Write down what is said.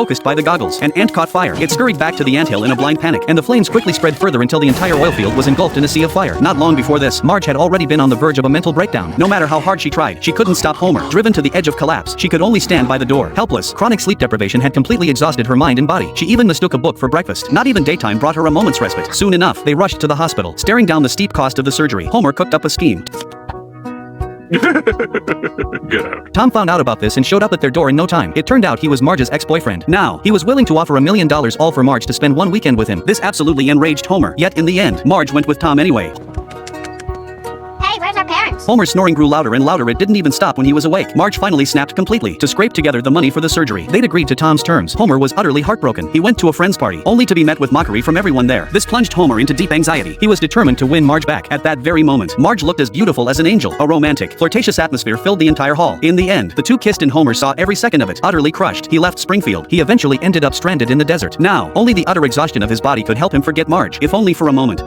focused by the goggles. An ant caught fire. It scurried back to the anthill in a blind panic, and the flames quickly spread further until the entire oil field was engulfed in a sea of fire. Not long before this, Marge had already been on the verge of a mental breakdown. No matter how hard she tried, she couldn't stop Homer. Driven to the edge of collapse, she could only stand by the door, helpless. Chronic sleep deprivation had completely exhausted her mind and body. She even mistook a book for breakfast. Not even daytime brought her a moment's respite. Soon enough, they rushed to the hospital. Staring down the steep cost of the surgery, Homer cooked up a scheme. Get out. Tom found out about this and showed up at their door in no time. It turned out he was Marge's ex-boyfriend. Now, he was willing to offer $1 million all for Marge to spend one weekend with him. This absolutely enraged Homer. Yet in the end, Marge went with Tom anyway. Hey, where's our parents? Homer's snoring grew louder and louder. It didn't even stop when he was awake. Marge finally snapped completely. To scrape together the money for the surgery, they'd agreed to Tom's terms. Homer was utterly heartbroken. He went to a friend's party, only to be met with mockery from everyone there. This plunged Homer into deep anxiety. He was determined to win Marge back. At that very moment, Marge looked as beautiful as an angel. A romantic, flirtatious atmosphere filled the entire hall. In the end, the two kissed and Homer saw every second of it. Utterly crushed, he left Springfield. He eventually ended up stranded in the desert. Now, only the utter exhaustion of his body could help him forget Marge, if only for a moment.